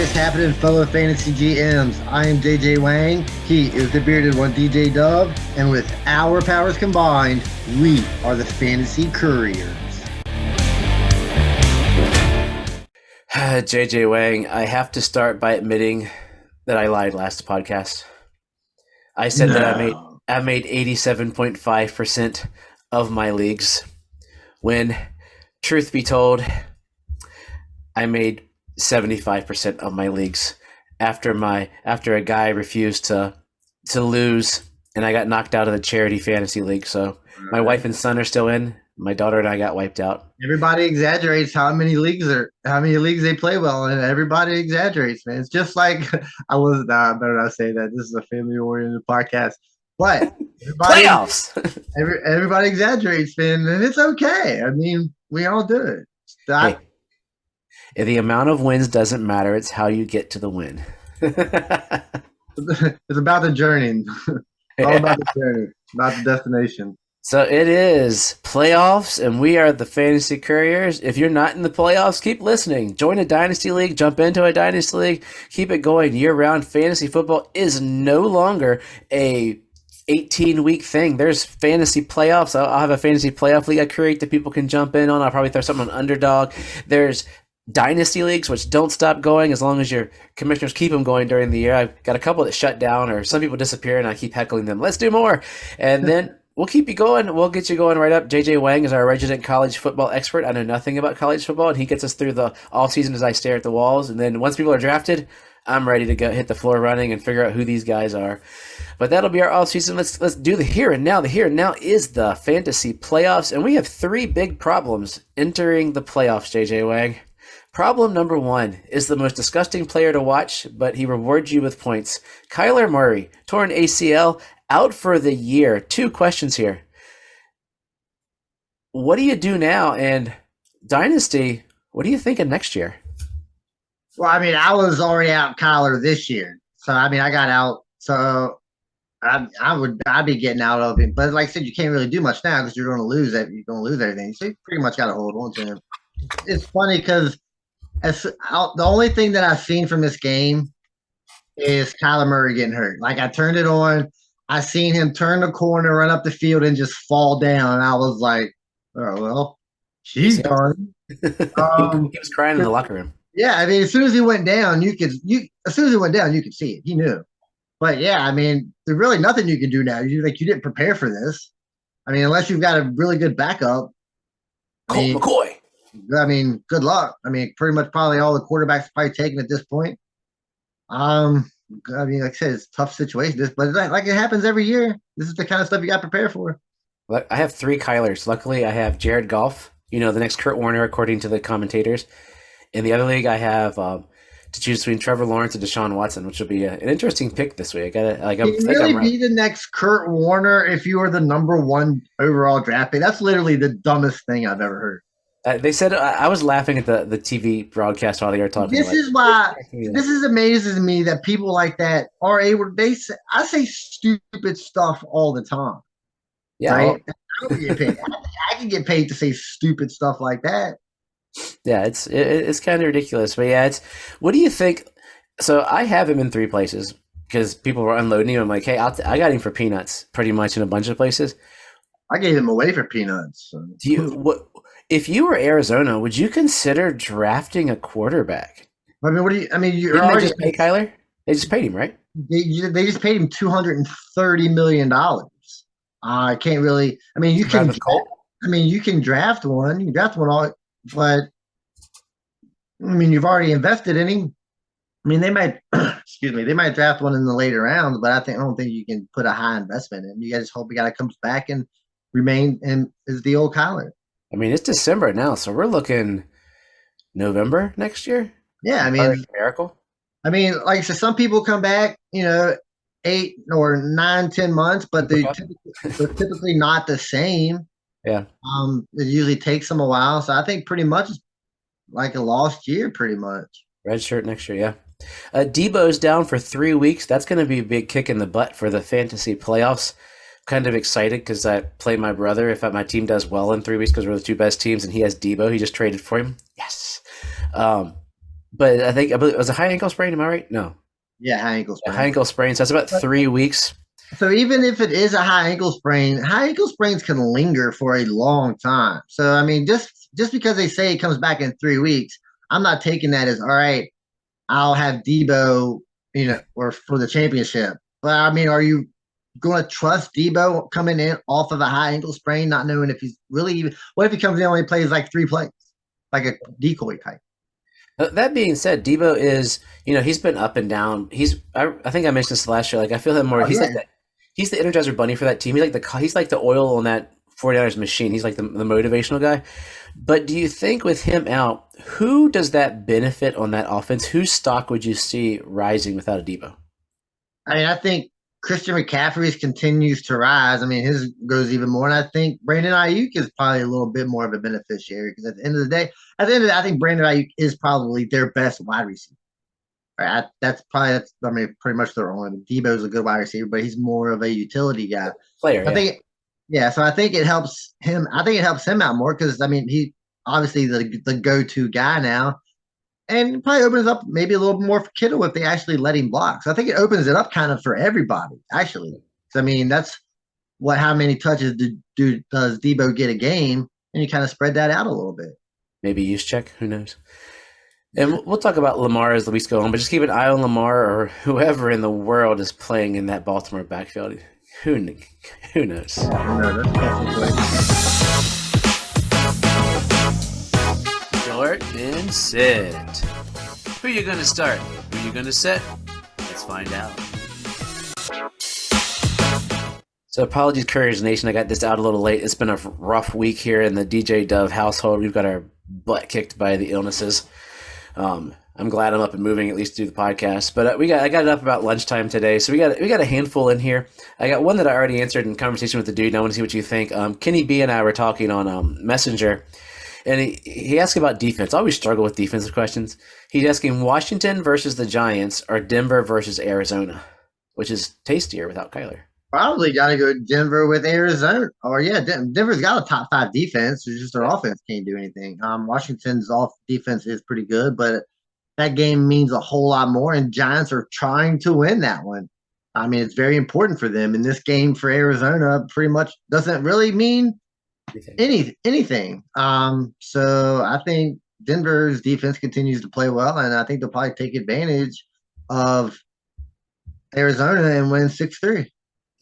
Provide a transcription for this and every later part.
is happening, fellow fantasy GMs? I am JJ Wang. He is the bearded one, DJ Dub. And with our powers combined, we are the Fantasy Couriers. JJ Wang, I have to start by admitting that I lied last podcast. I said that I made 87.5% of my leagues, when, truth be told, I made 75% of my leagues after a guy refused to lose, and I got knocked out of the charity fantasy league. So my wife and son are still in. My daughter and I got wiped out. Everybody exaggerates how many leagues they play well, and everybody exaggerates, man. It's just like I better not say that. This is a family-oriented podcast, but playoffs. everybody exaggerates, man, and it's okay. I mean, we all do it. Hey, the amount of wins doesn't matter. It's how you get to the win. It's about the journey. It's all about the journey, not the destination. So it is playoffs, and we are the Fantasy Couriers. If you're not in the playoffs, keep listening. Join a Dynasty League. Jump into a Dynasty League. Keep it going year-round. Fantasy football is no longer a 18-week thing. There's fantasy playoffs. I'll have a fantasy playoff league I create that people can jump in on. I'll probably throw something on Underdog. There's Dynasty Leagues, which don't stop going as long as your commissioners keep them going during the year. I've got a couple that shut down, or some people disappear, and I keep heckling them. Let's do more. And then we'll keep you going. We'll get you going right up. JJ Wang is our resident college football expert. I know nothing about college football, and he gets us through the offseason as I stare at the walls. And then once people are drafted, I'm ready to go hit the floor running and figure out who these guys are. But that'll be our offseason. Let's do the here and now. The here and now is the fantasy playoffs, and we have three big problems entering the playoffs, JJ Wang. Problem number one is the most disgusting player to watch, but he rewards you with points. Kyler Murray, torn ACL, out for the year. Two questions here. What do you do now? And Dynasty, what do you think of next year? Well, I mean, I was already out Kyler this year. So, I mean, I got out. So, I'd be getting out of him. But like I said, you can't really do much now because you're going to lose it. You're going to lose everything. So, you pretty much got to hold on to him. It's funny because the only thing that I've seen from this game is Kyler Murray getting hurt. Like, I turned it on. I seen him turn the corner, run up the field, and just fall down. And I was like, oh, well, she's done. He was crying in the locker room. Yeah, I mean, as soon as he went down, you could see it. He knew. But, yeah, I mean, there's really nothing you can do now. You didn't prepare for this. I mean, unless you've got a really good backup. Colt McCoy. I mean, good luck. I mean, pretty much probably all the quarterbacks probably taken at this point. I mean, like I said, it's a tough situation. But like it happens every year. This is the kind of stuff you got to prepare for. I have three Kylers. Luckily, I have Jared Goff, the next Kurt Warner, according to the commentators. In the other league, I have to choose between Trevor Lawrence and Deshaun Watson, which will be an interesting pick this week. Can you really be the next Kurt Warner if you are the number one overall draft pick? That's literally the dumbest thing I've ever heard. They said I was laughing at the TV broadcast while they were talking. This is why this amazes me that people like that are able. I say stupid stuff all the time. Yeah, right? I don't get paid. I can get paid to say stupid stuff like that. Yeah, it's kind of ridiculous, but yeah, what do you think? So I have him in three places because people were unloading him. I'm like, hey, I got him for peanuts, pretty much in a bunch of places. I gave him away for peanuts. So. If you were Arizona, would you consider drafting a quarterback? I mean, Didn't they just pay Kyler? They just paid him, right? They just paid him $230 million. I can't really. I mean, you can. You can draft one. You can draft one all, but I mean, you've already invested in him. I mean, they might. Excuse me. They might draft one in the later rounds, but I don't think you can put a high investment in. You guys hope the guy comes back and remain and is the old Kyler. I mean, it's December now, so we're looking November next year. Yeah, I mean, miracle. I mean, like I said, some people come back, 8 or 9, 10 months, but they're typically not the same. Yeah. It usually takes them a while, so I think pretty much like a lost year, pretty much. Red shirt next year, yeah. Debo's down for 3 weeks. That's going to be a big kick in the butt for the fantasy playoffs. Kind of excited because I play my brother if my team does well in 3 weeks because we're the two best teams and he has Debo. He just traded for him. Yes. but I believe it was a high ankle sprain. Am I right? No, Yeah, high ankle a high sprain. ankle sprain. So that's about But 3 weeks. so even if it is a high ankle sprains can linger for a long time. So I mean, just because they say it comes back in 3 weeks, I'm not taking that as all right. I'll have Debo, or for the championship. But I mean, are you going to trust Debo coming in off of a high ankle sprain, not knowing if he's really even? What if he comes in and only plays like 3 plays, like a decoy type? That being said, Debo is, he's been up and down. I think I mentioned this last year. Like I feel him more. Oh He's like yeah, that. He's the Energizer Bunny for that team. He's like the oil on that 49ers machine. He's like the motivational guy. But do you think with him out, who does that benefit on that offense? Whose stock would you see rising without a Debo? I mean, I think Christian McCaffrey's continues to rise. I mean, his goes even more, and I think Brandon Ayuk is probably a little bit more of a beneficiary because I think Brandon Ayuk is probably their best wide receiver. Right? I mean, pretty much their only. Debo's a good wide receiver, but he's more of a utility guy. Player, I yeah. think, yeah. So I think it helps him. I think it helps him out more because I mean, he obviously the go to guy now, and it probably opens up maybe a little more for Kittle if they actually let him block. So I think it opens it up kind of for everybody actually. So, I mean, that's how many touches does Debo get a game, and you kind of spread that out a little bit. Maybe use check. Who knows? And we'll talk about Lamar as the weeks go on, but just keep an eye on Lamar or whoever in the world is playing in that Baltimore backfield. Who who knows? No, that's definitely Short and sit. Who you gonna start? Who you gonna sit? Let's find out. So apologies, Couriers Nation. I got this out a little late. It's been a rough week here in the DJ Dove household. We've got our butt kicked by the illnesses. I'm glad I'm up and moving, at least to do the podcast. But I got it up about lunchtime today, so we got a handful in here. I got one that I already answered in conversation with the dude. And I want to see what you think. Kenny B and I were talking on Messenger, and he asked about defense. I always struggle with defensive questions. He's asking Washington versus the Giants or Denver versus Arizona, which is tastier without Kyler. probably got to go Denver with Arizona. Or yeah, Denver's got a top five defense. It's just their offense can't do anything. Washington's off defense is pretty good, but that game means a whole lot more. And Giants are trying to win that one. I mean, it's very important for them. And this game for Arizona pretty much doesn't really mean anything. So I think Denver's defense continues to play well, and I think they'll probably take advantage of Arizona and win 6-3.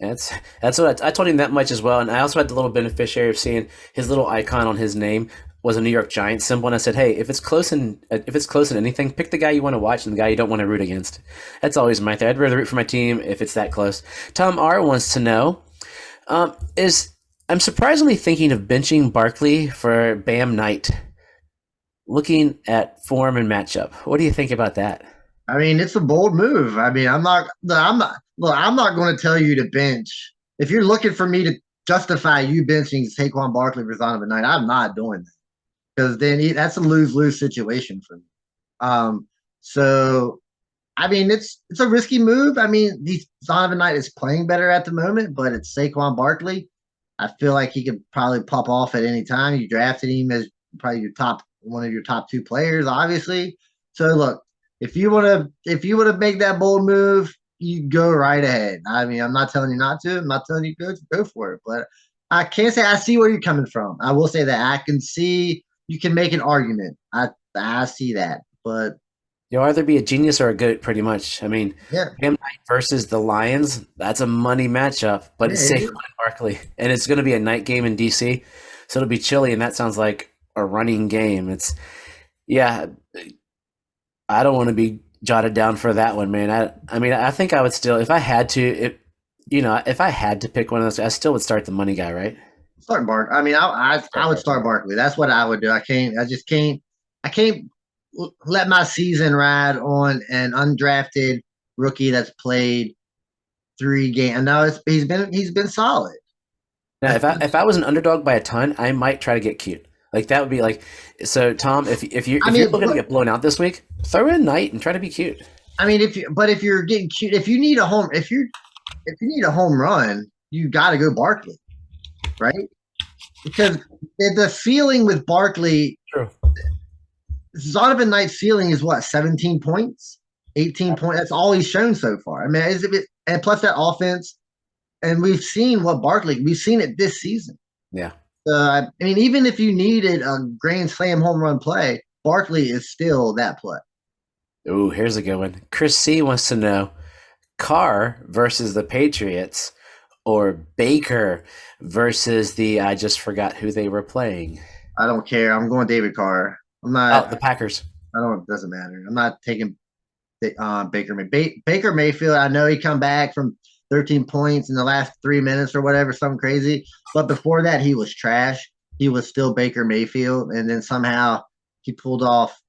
That's what I told him that much as well. And I also had the little beneficiary of seeing his little icon on his name was a New York Giants symbol. And I said, hey, if it's close in anything, pick the guy you want to watch and the guy you don't want to root against. That's always my thing. I'd rather root for my team if it's that close. Tom R wants to know, I'm surprisingly thinking of benching Barkley for Bam Knight, looking at form and matchup. What do you think about that? I mean, it's a bold move. I mean, I'm not going to tell you to bench. If you're looking for me to justify you benching Saquon Barkley for Zonovan Knight, I'm not doing that because then that's a lose-lose situation for me. So I mean, it's a risky move. I mean, Zonovan Knight is playing better at the moment, but it's Saquon Barkley. I feel like he could probably pop off at any time. You drafted him as probably one of your top two players, obviously. So look, if you want to make that bold move, you go right ahead. I mean, I'm not telling you not to. I'm not telling you go for it. But I can't say I see where you're coming from. I will say that I can see you can make an argument. I see that, but You'll either be a genius or a goat, pretty much. I mean, yeah, Bam Knight versus the Lions, that's a money matchup, but it's yeah, Saquon Barkley, and it's going to be a night game in DC, so it'll be chilly, and that sounds like a running game. Yeah, I don't want to be jotted down for that one, man. I mean, I think I would still, if I had to, if I had to pick one of those, I still would start the money guy, right? start Barkley. I mean, I would start Barkley. That's what I would do. I just can't. I can't let my season ride on an undrafted rookie that's played 3 games. No, he's been solid. Now, if I was an underdog by a ton, I might try to get cute. Like that would be like, so Tom, if you're looking to get blown out this week, throw in Knight and try to be cute. I mean, if you're getting cute, if you need a home run, you got to go Barkley, right? Because the feeling with Barkley, True. Zonovan Knight's ceiling is what, 17 points, 18 points. That's all he's shown so far. I mean, and plus that offense, and we've seen what Barkley. We've seen it this season. Yeah. I mean, even if you needed a grand slam home run play, Barkley is still that play. Ooh, here's a good one. Chris C wants to know Carr versus the Patriots or Baker versus the I just forgot who they were playing. I don't care. I'm going David Carr. I'm Oh, the not. Packers. I don't. It doesn't matter. I'm not taking Baker Mayfield. I know he come back from 13 points in the last 3 minutes or whatever, something crazy. But before that, he was trash. He was still Baker Mayfield, and then somehow he pulled off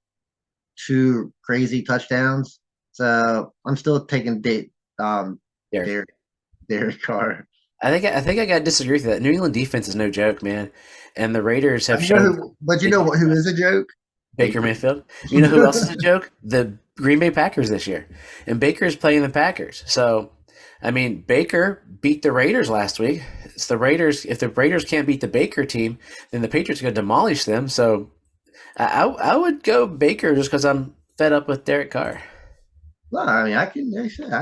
two crazy touchdowns. So I'm still taking Derek. Derek Carr. I think I got to disagree with that. New England defense is no joke, man, and the Raiders have shown. But you know what? Who is a joke? Baker Mayfield. You know who else is a joke? The Green Bay Packers this year, and Baker is playing the Packers. So, I mean, Baker beat the Raiders last week. It's the Raiders. If the Raiders can't beat the Baker team, then the Patriots are going to demolish them. So, I would go Baker just because I'm fed up with Derek Carr. No, I mean, I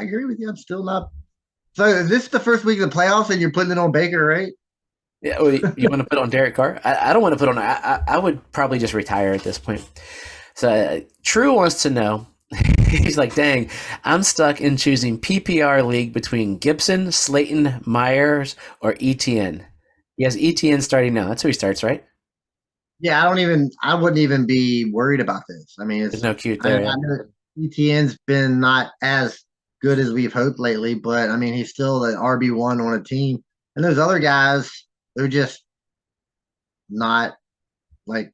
agree with you. I'm still not. So is this the first week of the playoffs, and you're putting it on Baker, right? Yeah, well, you want to put on Derek Carr? I don't want to put on. I would probably just retire at this point. So True wants to know. He's like, dang, I'm stuck in choosing PPR league between Gibson, Slayton, Myers, or ETN. He has ETN starting now. That's who he starts, right? Yeah, I wouldn't even be worried about this. I mean, There's no cute I there. Yeah. know ETN's been not as good as we've hoped lately, but I mean, he's still an RB1 on a team. And those other guys, they're just not like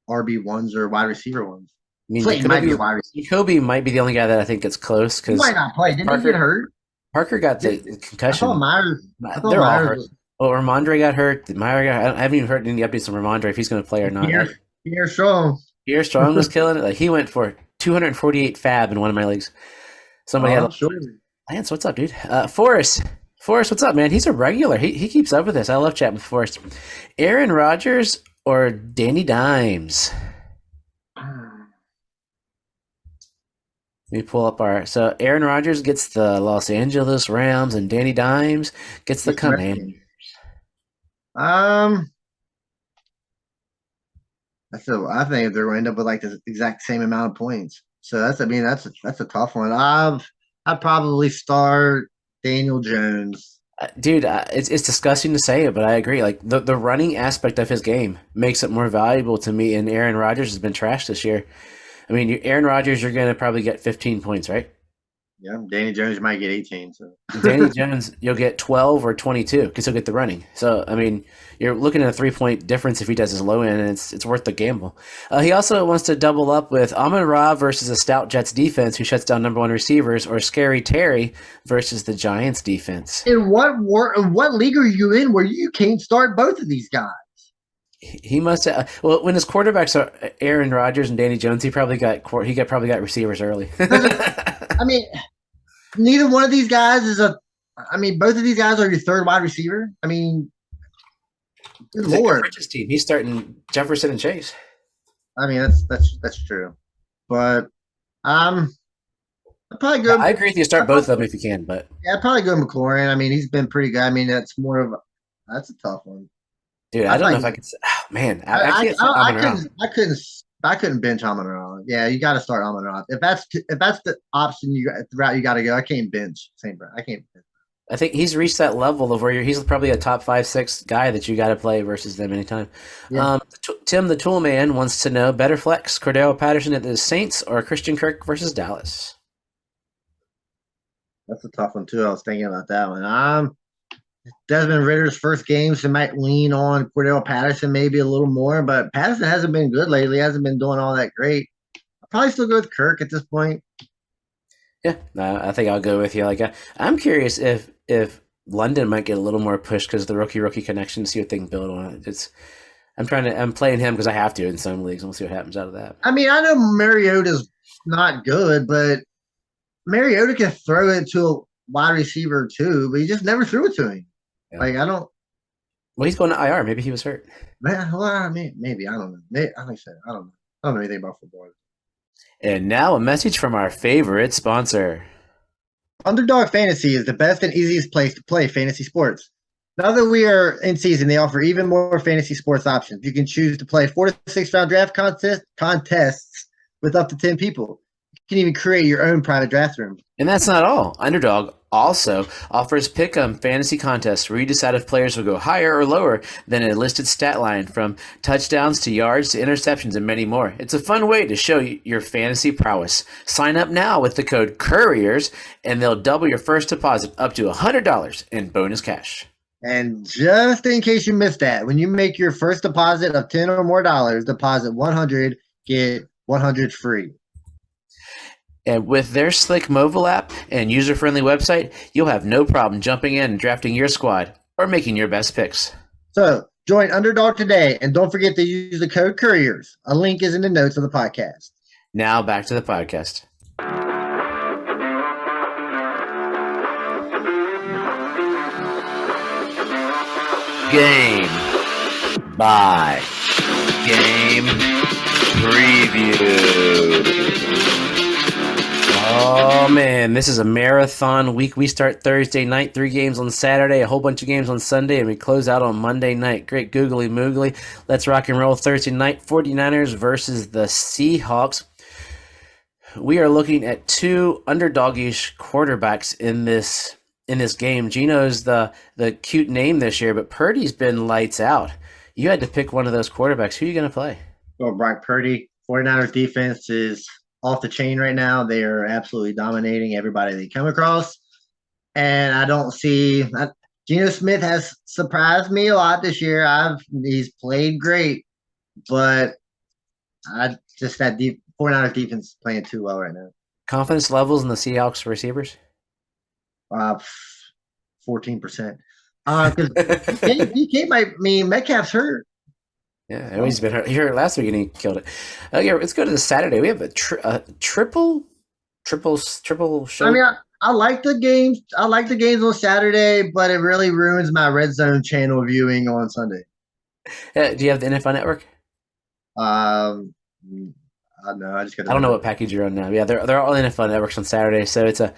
RB1s or wide receiver ones. I mean, Slayton might be a wide receiver. Jacoby might be the only guy that I think gets close He because might not play. Didn't he get hurt? Parker got the I concussion. thought Myers. They're all Myers hurt. was Oh, Ramondre got hurt. I haven't even heard any updates on Ramondre if he's going to play or not. Pierre Strong. Pierre Strong was killing it. Like he went for 248 fab in one of my leagues. Somebody had Sure. Lance, what's up, dude? Forrest, what's up, man? He's a regular. He keeps up with this. I love chatting with Forrest. Aaron Rodgers or Danny Dimes? Let me pull up our. So Aaron Rodgers gets the Los Angeles Rams, and Danny Dimes gets the Commanders. I think they're going to end up with like the exact same amount of points. So that's a tough one. I'd probably start Daniel Jones. Dude, it's disgusting to say it, but I agree. Like the running aspect of his game makes it more valuable to me. And Aaron Rodgers has been trashed this year. I mean, Aaron Rodgers, you're going to probably get 15 points, right? Yeah, Danny Jones might get 18. So Danny Jones, you'll get 12 or 22 because he'll get the running. So, I mean, you're looking at a 3-point difference if he does his low end, and it's worth the gamble. He also wants to double up with Amon-Ra versus a stout Jets defense who shuts down number one receivers, or Scary Terry versus the Giants defense. In what league are you in where you can't start both of these guys? He must have. Well, when his quarterbacks are Aaron Rodgers and Danny Jones, he probably got receivers early. I mean, neither one of these guys is a. I mean, both of these guys are your third wide receiver. I mean, good lord. Rich's team. He's starting Jefferson and Chase. I mean, that's true, but I'd probably go. I agree with you. Start both of them if you can, but yeah, I'd probably go McLaurin. I mean, he's been pretty good. I mean, that's a tough one. Dude, I don't know if I could. Oh, man, I can't. I couldn't bench Amon-Ra. Yeah, you got to start Amon-Ra. If that's the option the route you got to go, I can't bench. I can't bench. I think he's reached that level of where he's probably a top 5-6 guy that you got to play versus them anytime. Yeah. Tim the Tool Man wants to know better flex Cordell Patterson at the Saints or Christian Kirk versus Dallas. That's a tough one too. I was thinking about that one. Desmond Ritter's first game, so might lean on Cordell Patterson maybe a little more, but Patterson hasn't been good lately. Hasn't been doing all that great. I'll probably still go with Kirk at this point. Yeah, I think I'll go with you. Like, I'm curious if London might get a little more push because of the rookie connection to see what they can build on it. I'm playing him because I have to in some leagues, and we'll see what happens out of that. I mean, I know Mariota's not good, but Mariota can throw it to a wide receiver too, but he just never threw it to him. Yeah. Like, I don't. Well, he's going to IR. Maybe he was hurt. Well, I mean, maybe. I don't know. I don't know. I don't know anything about football. And now a message from our favorite sponsor. Underdog Fantasy is the best and easiest place to play fantasy sports. Now that we are in season, they offer even more fantasy sports options. You can choose to play 4 to 6 round draft contests with up to 10 people. You can even create your own private draft room. And that's not all. Underdog also offers pick-em fantasy contests where you decide if players will go higher or lower than a listed stat line, from touchdowns to yards to interceptions and many more. It's a fun way to show your fantasy prowess. Sign up now with the code Couriers, and they'll double your first deposit up to $100 in bonus cash. And just in case you missed that, when you make your first deposit of $10 or more, deposit 100, get 100 free. And with their slick mobile app and user-friendly website, you'll have no problem jumping in and drafting your squad or making your best picks. So join Underdog today, and don't forget to use the code Couriers. A link is in the notes of the podcast. Now back to the podcast. Game by game preview. Oh man, this is a marathon week. We start Thursday night, 3 games on Saturday, a whole bunch of games on Sunday, and we close out on Monday night. Great googly moogly. Let's rock and roll. Thursday night, 49ers versus the Seahawks. We are looking at 2 underdog-ish quarterbacks in this game. Gino's the cute name this year, but Purdy's been lights out. You had to pick one of those quarterbacks. Who are you going to play? Well, Brock Purdy. 49ers defense is off the chain right now. They are absolutely dominating everybody they come across. And I don't see Geno Smith has surprised me a lot this year. He's played great, but I just that 49ers defense is playing too well right now. Confidence levels in the Seahawks receivers? 14%. Because Metcalf's hurt. Yeah, he's been hurt. He hurt last week and he killed it. Yeah, let's go to the Saturday. We have a triple show. I mean, I like the games. I like the games on Saturday, but it really ruins my Red Zone channel viewing on Sunday. Do you have the NFL Network? I know. I don't know what package you're on now. Yeah, they're all NFL Networks on Saturday, so it's a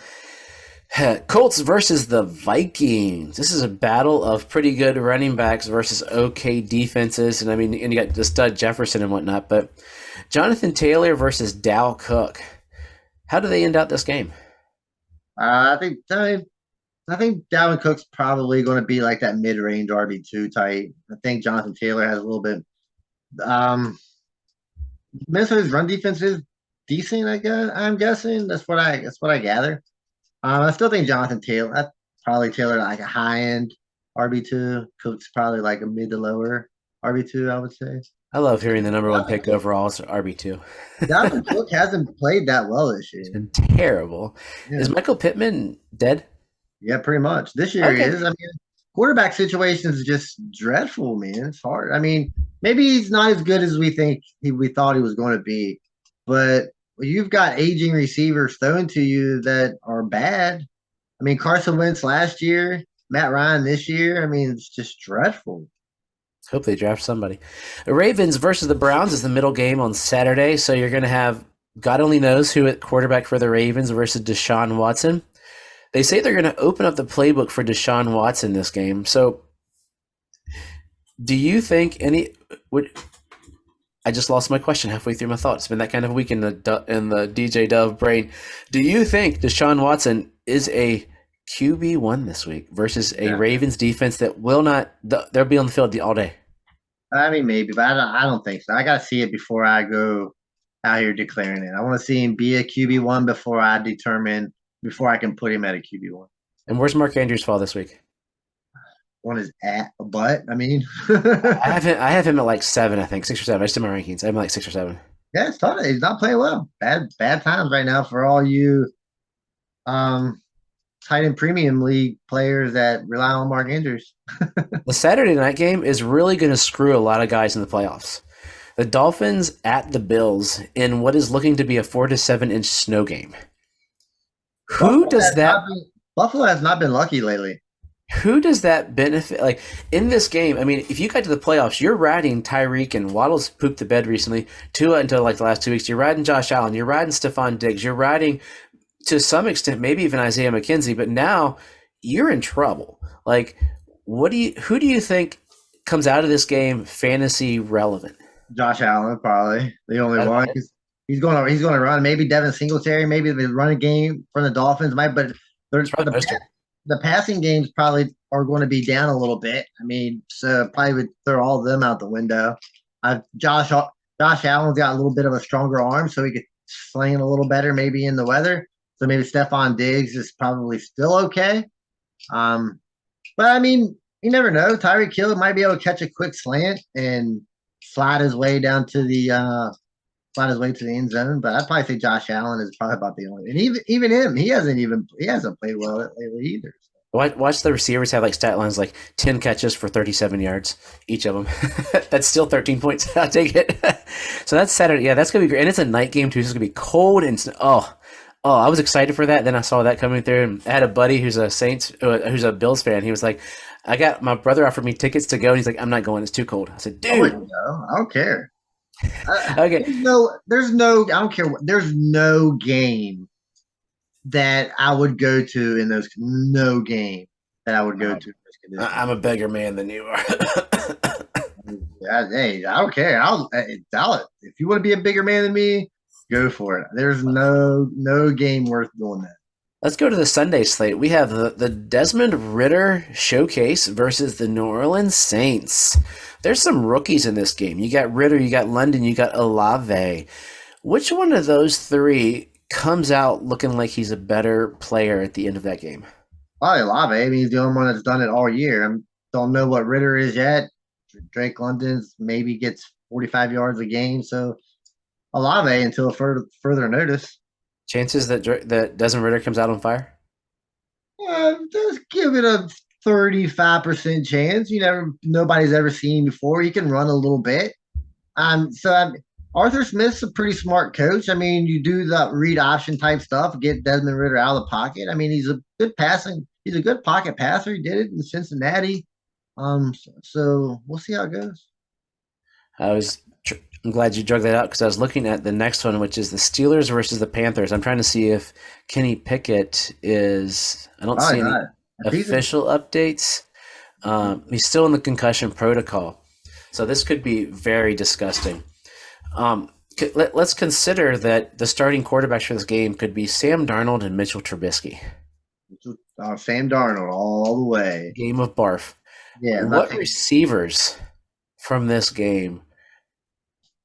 Colts versus the Vikings. This is a battle of pretty good running backs versus okay defenses, and you got the stud Jefferson and whatnot. But Jonathan Taylor versus Dal Cook. How do they end out this game? I think Dalvin Cook's probably going to be like that mid-range RB2 type. I think Jonathan Taylor has a little bit. Minnesota's run defense is decent. I'm guessing that's what I gather. I still think Jonathan Taylor. Probably Taylor like a high-end RB2. Cook's probably like a mid to lower RB2. I would say. I love hearing the number 1 pick overall is RB2. Dalvin Cook hasn't played that well this year. It's been terrible. Yeah. Is Michael Pittman dead? Yeah, pretty much. This year he is. I mean, quarterback situations is just dreadful, man. It's hard. I mean, maybe he's not as good as we thought he was going to be, but you've got aging receivers thrown to you that are bad. I mean, Carson Wentz last year, Matt Ryan this year. I mean, it's just dreadful. Hope they draft somebody. The Ravens versus the Browns is the middle game on Saturday, so you're going to have God only knows who at quarterback for the Ravens versus Deshaun Watson. They say they're going to open up the playbook for Deshaun Watson this game. So do you think I just lost my question halfway through my thoughts. It's been that kind of week in the DJ Dove brain. Do you think Deshaun Watson is a QB1 this week versus a Ravens defense that will not – they'll be on the field all day? I mean, maybe, but I don't think so. I got to see it before I go out here declaring it. I want to see him be a QB1 before I can put him at a QB1. And where's Mark Andrews fall this week? On his butt. I mean, I have him at like 7, I think 6 or 7. I just did my rankings. I have him like 6 or 7. Yeah, it's tough. He's not playing well. Bad times right now for all you tight end premium league players that rely on Mark Andrews. The Saturday night game is really going to screw a lot of guys in the playoffs. The Dolphins at the Bills in what is looking to be a 4 to 7 inch snow game. Buffalo has not been lucky lately. Who does that benefit? Like in this game, I mean, if you got to the playoffs, you're riding Tyreek and Waddle's pooped the bed recently. Tua until like the last 2 weeks. You're riding Josh Allen. You're riding Stephon Diggs. You're riding to some extent, maybe even Isaiah McKenzie. But now you're in trouble. Like, who do you think comes out of this game fantasy relevant? Josh Allen, probably the only That's one. it. He's gonna run. Maybe Devin Singletary. Maybe the running game from the Dolphins might. But It's probably Mostert. the passing games probably are going to be down a little bit. I mean, so probably would throw all of them out the window. Josh Allen's got a little bit of a stronger arm, so he could sling it a little better maybe in the weather. So maybe Stephon Diggs is probably still okay. Um, but I mean, you never know. Tyreek Hill might be able to catch a quick slant and slide his way down to the slide his way to the end zone. But I'd probably say Josh Allen is probably about the only. And even him, he hasn't played well lately either. Watch the receivers have like stat lines like 10 catches for 37 yards, each of them. That's still 13 points. I'll take it. So that's Saturday. Yeah, that's going to be great. And it's a night game, too. So it's going to be cold and oh, I was excited for that. Then I saw that coming through. And I had a buddy who's who's a Bills fan. He was like, my brother offered me tickets to go. And he's like, I'm not going. It's too cold. I said, I dude. wouldn't go. I don't care. Okay. I don't care. There's no game that I would go to in those. No game that I would go to. I'm a bigger man than you are. Hey, I don't care. If you want to be a bigger man than me, go for it. There's no game worth doing that. Let's go to the Sunday slate. We have the Desmond Ritter showcase versus the New Orleans Saints. There's some rookies in this game. You got Ritter, you got London, you got Olave. Which one of those three comes out looking like he's a better player at the end of that game? Probably Olave. I mean, he's the only one that's done it all year. I don't know what Ritter is yet. Drake London's maybe gets 45 yards a game. So Olave until further notice. Chances that Desmond Ritter comes out on fire? Just give it a 35% chance. Nobody's ever seen him before. He can run a little bit. Arthur Smith's a pretty smart coach. I mean, you do the read option type stuff, get Desmond Ritter out of the pocket. I mean, he's a good pocket passer. He did it in Cincinnati. So we'll see how it goes. I'm glad you drug that out because I was looking at the next one, which is the Steelers versus the Panthers. I'm trying to see if Kenny Pickett is. I don't see any official updates. He's still in the concussion protocol, so this could be very disgusting. Let's consider that the starting quarterbacks for this game could be Sam Darnold and Mitchell Trubisky. Sam Darnold all the way. Game of barf. Yeah. What receivers from this game?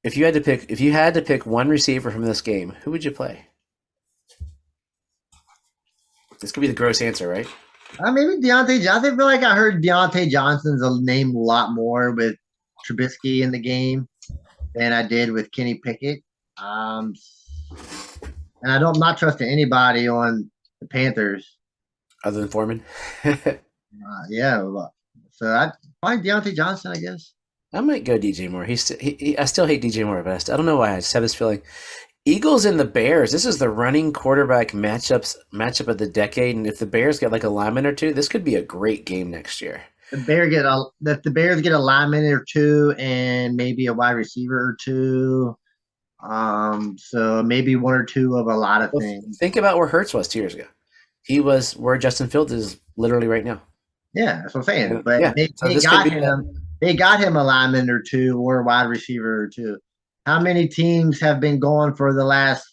If you had to pick one receiver from this game, who would you play? This could be the gross answer, right? Maybe Deontay Johnson. I feel like I heard Deontay Johnson's name a lot more with Trubisky in the game than I did with Kenny Pickett. And I'm not trusting anybody on the Panthers other than Foreman. Yeah. So I probably Deontay Johnson, I guess. I might go DJ Moore. I still hate DJ Moore, but I don't know why. I just have this feeling. Eagles and the Bears. This is the running quarterback matchup of the decade, and if the Bears get like a lineman or two, this could be a great game next year. If the Bears get a lineman or two and maybe a wide receiver or two, so maybe one or two of a lot of things. Think about where Hurts was 2 years ago. He was where Justin Fields is literally right now. Yeah, that's what I'm saying. But yeah, they got him a lineman or two or a wide receiver or two. How many teams have been going for the last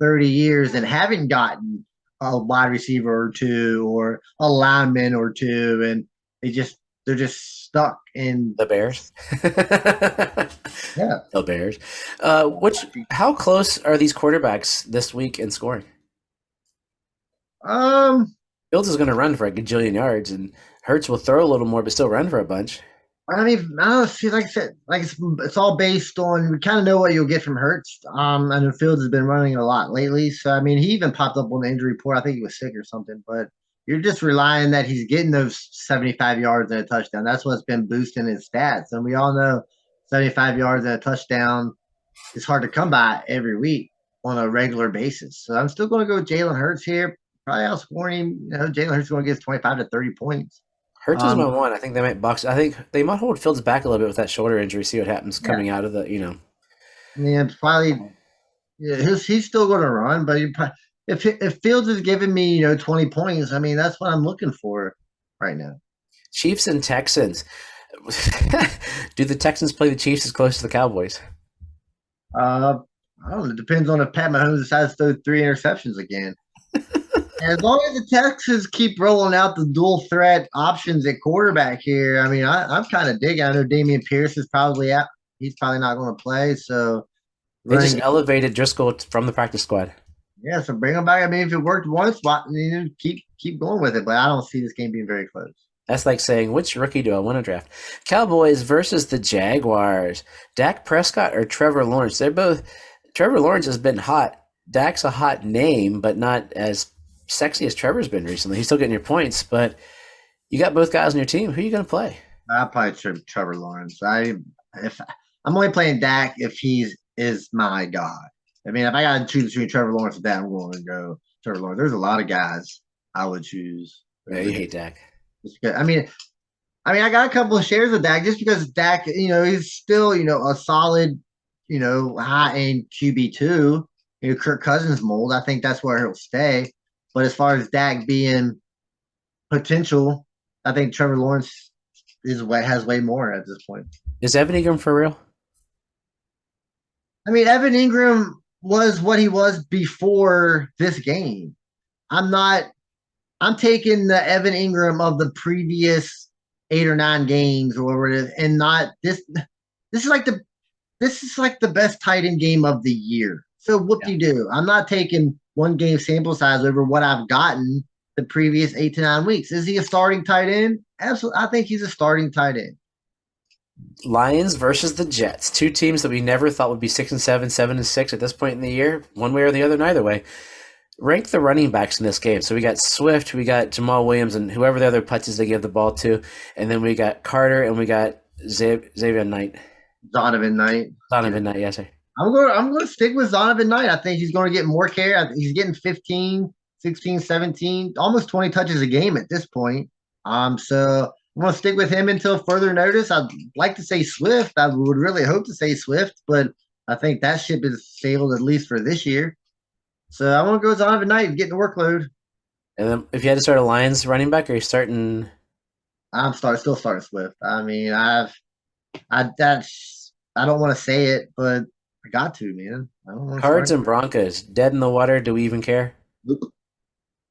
30 years and haven't gotten a wide receiver or two or a lineman or two, and they're just stuck in the Bears? Yeah, the Bears. How close are these quarterbacks this week in scoring? Fields is going to run for a gajillion yards, and Hurts will throw a little more, but still run for a bunch. I mean, I don't see, like I said, like it's all based on, we kind of know what you'll get from Hurts. I know Fields has been running a lot lately, so I mean, he even popped up on the injury report. I think he was sick or something, but you're just relying that he's getting those 75 yards and a touchdown. That's what's been boosting his stats, and we all know 75 yards and a touchdown is hard to come by every week on a regular basis. So I'm still going to go with Jalen Hurts here. Probably outscoring him. Jalen Hurts is going to get 25 to 30 points. Hurts is my Um, one. I think they might box. I think they might hold Fields back a little bit with that shoulder injury. See what happens yeah, coming out of the. I mean, probably yeah, he's still going to run, but if Fields is giving me 20 points, I mean that's what I'm looking for right now. Chiefs and Texans. Do the Texans play the Chiefs as close to the Cowboys? Uh, I don't know. It depends on if Pat Mahomes decides to throw 3 interceptions again. As long as the Texans keep rolling out the dual threat options at quarterback here, I mean, I'm kind of digging. I know Damian Pierce is probably out. He's probably not going to play. So They just running, elevated Driscoll from the practice squad. yeah. So bring him back. I mean, if it worked once, keep going with it. But I don't see this game being very close. That's like saying, which rookie do I want to draft? Cowboys versus the Jaguars. Dak Prescott or Trevor Lawrence? Trevor Lawrence has been hot. Dak's a hot name, but not as sexy as Trevor's been recently. He's still getting your points, but you got both guys on your team. Who are you going to play? I probably Trevor Lawrence. If I'm only playing Dak if he's is my guy. I mean, if I got to choose between Trevor Lawrence and Dak, I'm going to go Trevor Lawrence. There's a lot of guys I would choose. Yeah, you hate Dak. I got a couple of shares of Dak just because Dak, he's still, a solid, high end QB2, Kirk Cousins mold. I think that's where he'll stay. But as far as Dak being potential, I think Trevor Lawrence has way more at this point. Is Evan Ingram for real? I mean, Evan Ingram was what he was before this game. I'm not. I'm taking the Evan Ingram of the previous 8 or 9 games or whatever it is, and not this. This is like the best tight end game of the year. So what do you do? I'm not taking one game sample size over what I've gotten the previous 8 to 9 weeks. Is he a starting tight end? Absolutely. I think he's a starting tight end. Lions versus the Jets. Two teams that we never thought would be 6-7, 7-6 at this point in the year. One way or the other, neither way. Rank the running backs in this game. So we got Swift, we got Jamal Williams, and whoever the other putties they give the ball to. And then we got Carter, and we got Xavier Knight. Donovan Knight. Yes, sir. I'm going to stick with Donovan Knight. I think he's going to get more care. I think he's getting 15, 16, 17, almost 20 touches a game at this point. So I'm going to stick with him until further notice. I'd like to say Swift. I would really hope to say Swift, but I think that ship is sailed at least for this year. So I want to go with Donovan Knight and get the workload. And then if you had to start a Lions running back, are you starting? I'm still starting Swift. I mean, I don't want to say it, but I got to, man. I don't want to Cards and Broncos, dead in the water. Do we even care?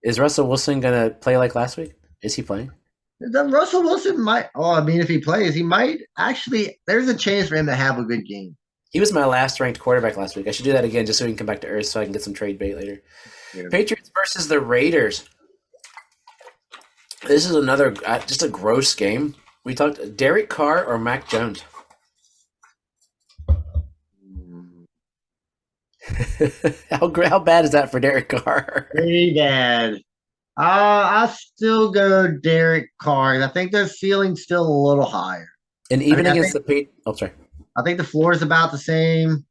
Is Russell Wilson going to play like last week? Is he playing? Russell Wilson might. Oh, I mean, if he plays, he might actually. There's a chance for him to have a good game. He was my last ranked quarterback last week. I should do that again just so we can come back to earth so I can get some trade bait later. Yeah. Patriots versus the Raiders. This is another just a gross game. We talked Derek Carr or Mac Jones. How bad is that for Derek Carr? Pretty bad. I still go Derek Carr. I think their ceiling's still a little higher. And even against the Patriots. Oh, sorry. I think the floor is about the same,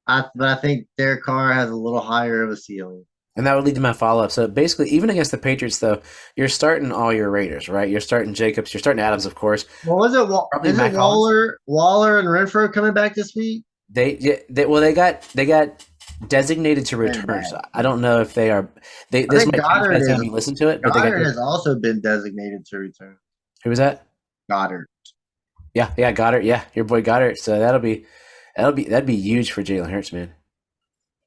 but I think Derek Carr has a little higher of a ceiling. And that would lead to my follow-up. So basically, even against the Patriots, though, you're starting all your Raiders, right? You're starting Jacobs. You're starting Adams, of course. Well, was it Waller and Renfro coming back this week? They got designated to return. So I don't know if they are. This might Goddard change by the time you listen to it. Goddard has also been designated to return. Who was that? Goddard. Yeah, Goddard. Yeah, your boy Goddard. So that'd be huge for Jalen Hurts, man.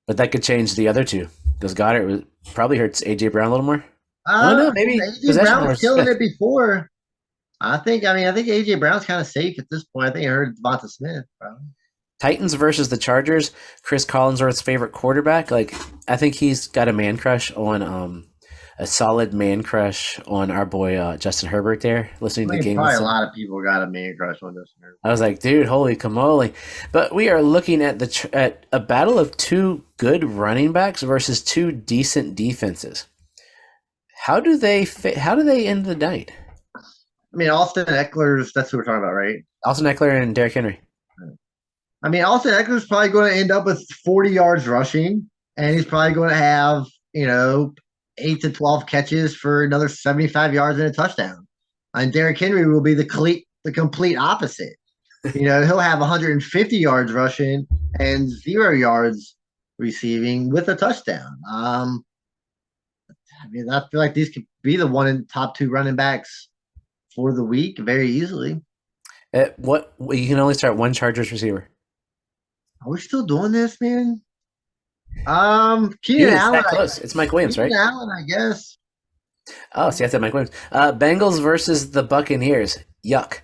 But that could change the other two because Goddard probably hurts AJ Brown a little more. I don't know, maybe AJ Brown was killing it before. I think AJ Brown's kind of safe at this point. I think I heard Devonta Smith. Probably. Titans versus the Chargers. Chris Collinsworth's favorite quarterback. Like I think he's got a man crush on a solid man crush on our boy Justin Herbert there. Listening to the game, probably a lot of people got a man crush on Justin Herbert. I was like, dude, holy camole! But we are looking at at a battle of two good running backs versus two decent defenses. How do they end the night? I mean, Austin Eckler's. That's what we're talking about, right? Austin Eckler and Derrick Henry. I mean, Austin Eckler's probably going to end up with 40 yards rushing, and he's probably going to have 8 to 12 catches for another 75 yards and a touchdown. And Derrick Henry will be the complete opposite. He'll have 150 yards rushing and 0 yards receiving with a touchdown. I feel like these could be the one in top two running backs for the week very easily. What you can only start one Chargers receiver. Are we still doing this, man? Dude, Keenan it's Allen. that close. It's Mike Williams, Keenan right? Allen, I guess. Oh, see, I said Mike Williams. Bengals versus the Buccaneers. Yuck.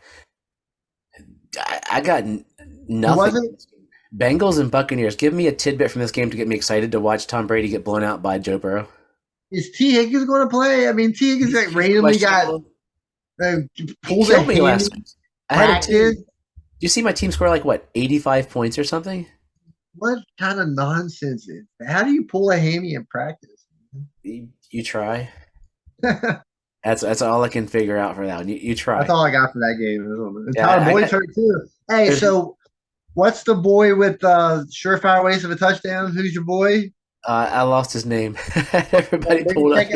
I got Who was nothing. it? Bengals and Buccaneers. Give me a tidbit from this game to get me excited to watch Tom Brady get blown out by Joe Burrow. Is T. Higgins going to play? I mean, T. Higgins like randomly got uh, He pulled a killed me last hammy week. I had a team. practice. Did you see my team score like what, 85 points or something? What kind of nonsense is that? How do you pull a hammy in practice? You try. That's That's all I can figure out for that one. You try. all I got for that game. And Yeah, Tyler Boyd's hurt too. Hey, there's so what's the boy with surefire ways of a touchdown? Who's your boy? I lost his name. Well, Everybody maybe pulled up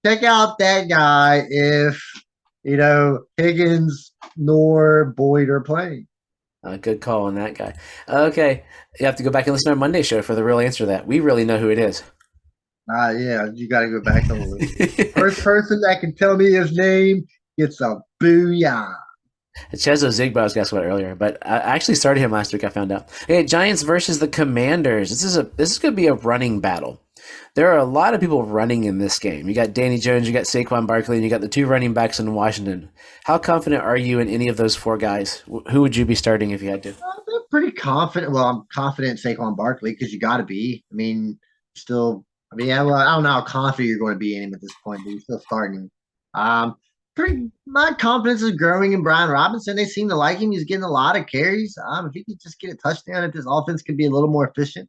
check here. out that guy if Higgins nor Boyd are playing. Good call on that guy. Okay, you have to go back and listen to our Monday show for the real answer to that. We really know who it is. Yeah, you got to go back and listen. First person that can tell me his name gets a booyah. Chezo Zigba was guess what earlier, but I actually started him last week. I found out. Okay, Giants versus the Commanders. This is going to be a running battle. There are a lot of people running in this game. You got Danny Jones, you got Saquon Barkley, and you got the two running backs in Washington. How confident are you in any of those four guys? Who would you be starting if you had to? I'm pretty confident. Well, I'm confident in Saquon Barkley because you got to be. I mean, still. I mean, well, I don't know how confident you're going to be in him at this point, but you're still starting. Um, my confidence is growing in Brian Robinson. They seem to like him. He's getting a lot of carries. If he could just get a touchdown, if this offense could be a little more efficient.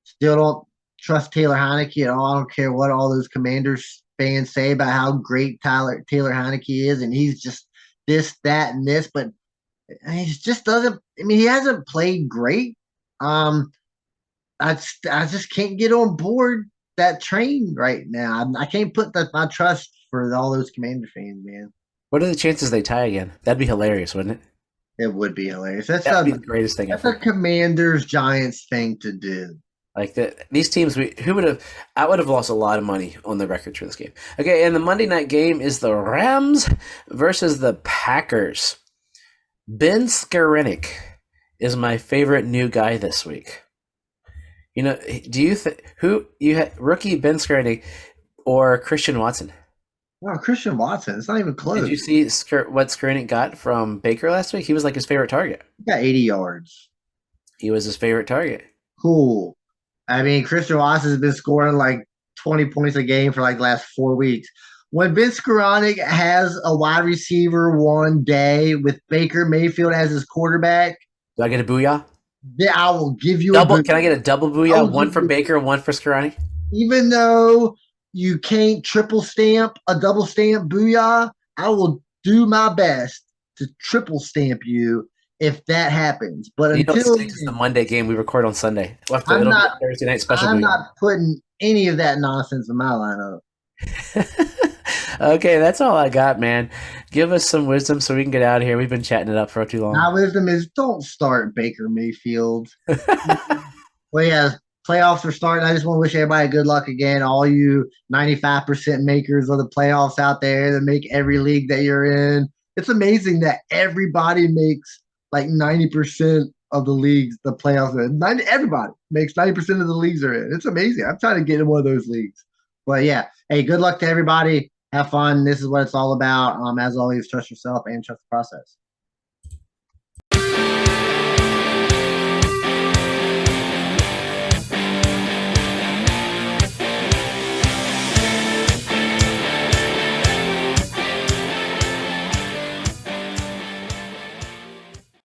Still don't trust Taylor Heineke at all. I don't care what all those Commanders fans say about how great Taylor Heineke is, and he's just this, that, and this. But he just doesn't. I mean, he hasn't played great. I just can't get on board that train right now. I can't put my trust for all those Commander fans, man. What are the chances they tie again? That'd be hilarious, wouldn't it? It would be hilarious. That'd be the greatest thing That's ever. a Commanders Giants thing to do. Like these teams, I would have lost a lot of money on the records for this game. Okay, and the Monday night game is the Rams versus the Packers. Ben Skowronek is my favorite new guy this week. Do you who you had rookie Ben Skowronek or Christian Watson? Wow, Christian Watson. It's not even close. Did you see what Skowronek got from Baker last week? He was like his favorite target. He got 80 yards. He was his favorite target. Cool. I mean, Christian Watson has been scoring like 20 points a game for like the last 4 weeks. When Ben Skowronek has a wide receiver one day with Baker Mayfield as his quarterback, Do I get a booyah? then I will give you Double? a Can I get a double booyah? One for Baker, one for Skowronek. even though you can't triple stamp a double stamp booyah, I will do my best to triple stamp you if that happens. But until It's the Monday game we record on Sunday. I'm It'll not, be a Thursday night special. I'm booyah. not putting any of that nonsense in my lineup. Okay, that's all I got, man. Give us some wisdom so we can get out of here. We've been chatting it up for too long. My wisdom is don't start Baker Mayfield. Well, yeah, playoffs are starting. I just want to wish everybody good luck again. All you 95% makers of the playoffs out there that make every league that you're in. It's amazing that everybody makes like 90% of the leagues, the playoffs. Everybody makes 90% of the leagues are in. It's amazing. I'm trying to get in one of those leagues. But yeah, hey, good luck to everybody. Have fun. This is what it's all about. As always, trust yourself and trust the process.